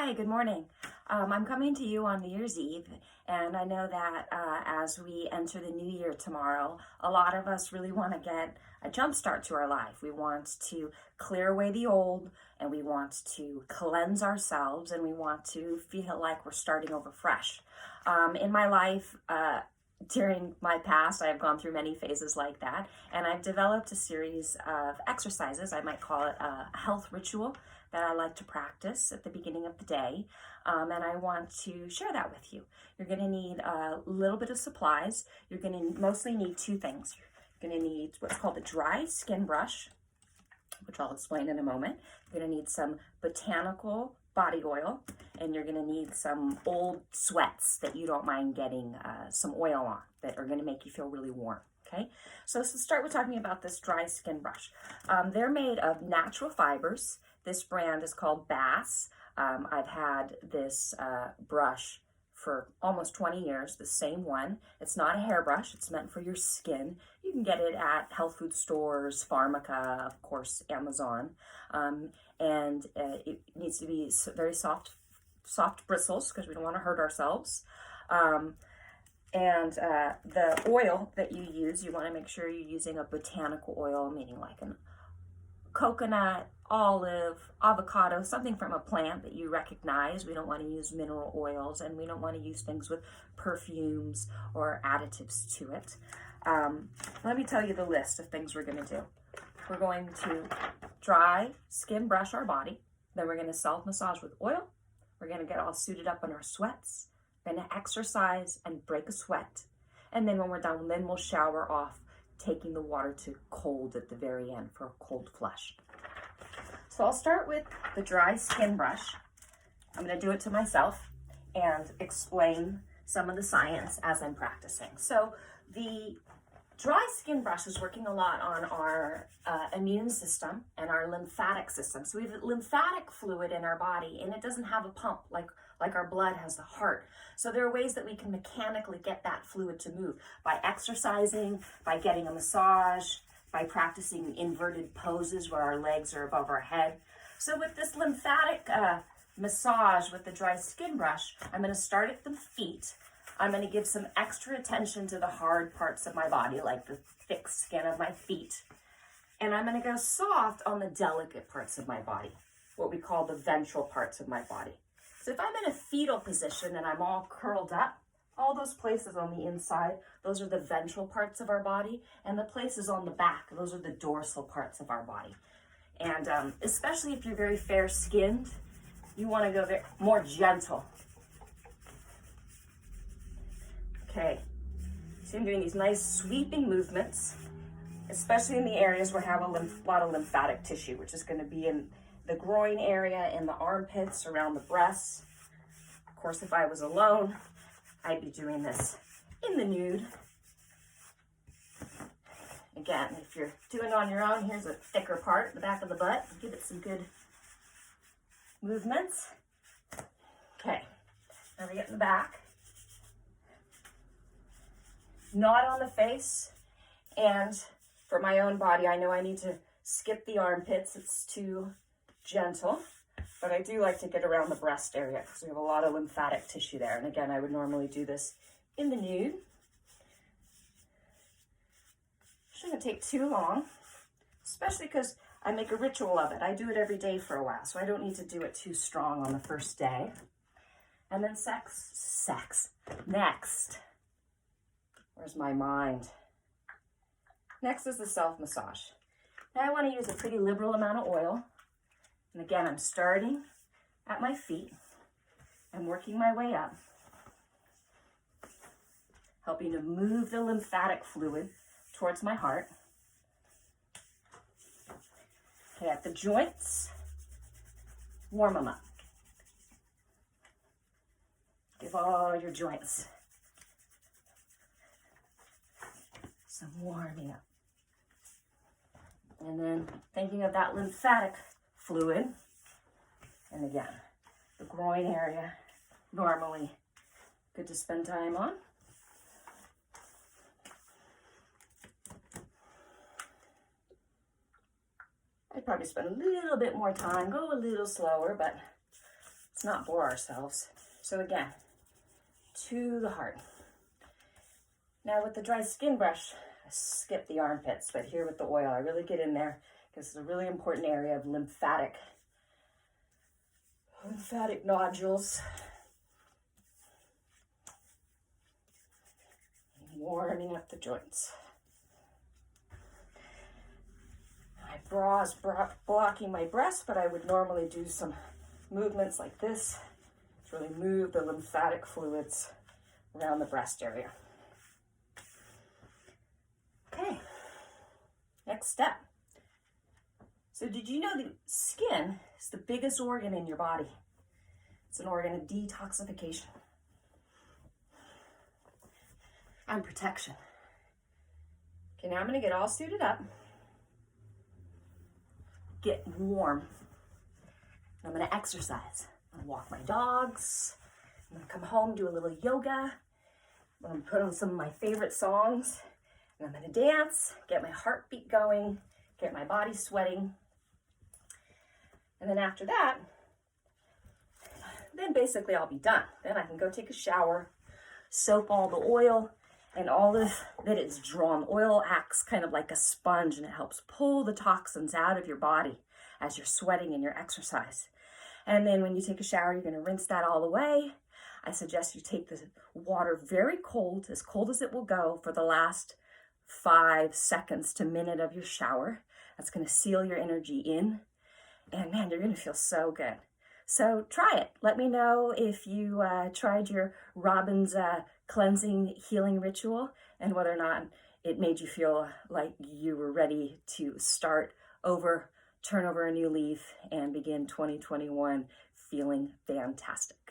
Hi, good morning. I'm coming to you on New Year's Eve, and I know that as we enter the new year tomorrow, a lot of us really want to get a jump start to our life. We want to clear away the old, and we want to cleanse ourselves, and we want to feel like we're starting over fresh. In my life, during my past, I've gone through many phases like that, and I've developed a series of exercises. I might call it a health ritual that I like to practice at the beginning of the day, and I want to share that with you. You're going to need a little bit of supplies. You're going to mostly need two things. You're going to need what's called a dry skin brush, which I'll explain in a moment. You're going to need some botanical body oil, and you're going to need some old sweats that you don't mind getting some oil on that are going to make you feel really warm. Okay, so let's start with talking about this dry skin brush. They're made of natural fibers. This brand is called Bass. I've had this brush for almost 20 years, the same one. It's not a hairbrush, it's meant for your skin. You can get it at health food stores, Pharmaca, of course, Amazon. And it needs to be very soft bristles because we don't want to hurt ourselves. The oil that you use, you want to make sure you're using a botanical oil, meaning like an coconut, olive, avocado, something from a plant that you recognize. We don't want to use mineral oils, and we don't want to use things with perfumes or additives to it. Let me tell you the list of things we're going to do. We're going to dry skin brush our body. Then we're going to self-massage with oil. We're going to get all suited up in our sweats. We're going to exercise and break a sweat. And then when we're done, then we'll shower off, taking the water to cold at the very end for a cold flush. So I'll start with the dry skin brush. I'm going to do it to myself and explain some of the science as I'm practicing. So the dry skin brush is working a lot on our immune system and our lymphatic system. So we have lymphatic fluid in our body, and it doesn't have a pump like our blood has the heart. So there are ways that we can mechanically get that fluid to move by exercising, by getting a massage, by practicing inverted poses where our legs are above our head. So with this lymphatic massage with the dry skin brush, I'm going to start at the feet. I'm going to give some extra attention to the hard parts of my body, like the thick skin of my feet. And I'm going to go soft on the delicate parts of my body, what we call the ventral parts of my body. So if I'm in a fetal position and I'm all curled up, all those places on the inside, those are the ventral parts of our body, and the places on the back, those are the dorsal parts of our body. And especially if you're very fair-skinned, you want to go more gentle. Okay, so I'm doing these nice sweeping movements, especially in the areas where I have a lot of lymphatic tissue, which is going to be in the groin area, in the armpits, around the breasts. Of course, if I was alone, I'd be doing this in the nude. Again, if you're doing it on your own, here's a thicker part, the back of the butt. Give it some good movements. Okay, now we get in the back. Not on the face, and for my own body, I know I need to skip the armpits. It's too gentle, but I do like to get around the breast area because we have a lot of lymphatic tissue there. And again, I would normally do this in the nude. Shouldn't take too long, especially because I make a ritual of it. I do it every day for a while, so I don't need to do it too strong on the first day. And then next. Where's my mind? Next is the self-massage. Now I want to use a pretty liberal amount of oil. And again, I'm starting at my feet and working my way up, helping to move the lymphatic fluid towards my heart. Okay, at the joints, warm them up. Give all your joints some warming up. And then thinking of that lymphatic fluid, and again, the groin area, normally good to spend time on. I'd probably spend a little bit more time, go a little slower, but let's not bore ourselves. So again, to the heart. Now with the dry skin brush, I skip the armpits, but here with the oil, I really get in there because it's a really important area of lymphatic nodules. Warming up the joints. My bra is blocking my breast, but I would normally do some movements like this to really move the lymphatic fluids around the breast area. Okay, next step. So did you know the skin is the biggest organ in your body? It's an organ of detoxification and protection. Okay, now I'm going to get all suited up, get warm. I'm going to exercise. I'm going to walk my dogs. I'm going to come home, do a little yoga. I'm going to put on some of my favorite songs. And I'm going to dance, get my heartbeat going, get my body sweating. And then after that, then basically I'll be done. Then I can go take a shower, soak all the oil and all of that it's drawn. Oil acts kind of like a sponge, and it helps pull the toxins out of your body as you're sweating in your exercise. And then when you take a shower, you're going to rinse that all away. I suggest you take the water very cold, as cold as it will go, for the last 5 seconds to minute of your shower. That's going to seal your energy in. And man, you're going to feel so good. So try it. Let me know if you tried your Robin's cleansing healing ritual and whether or not it made you feel like you were ready to start over, turn over a new leaf, and begin 2021 feeling fantastic.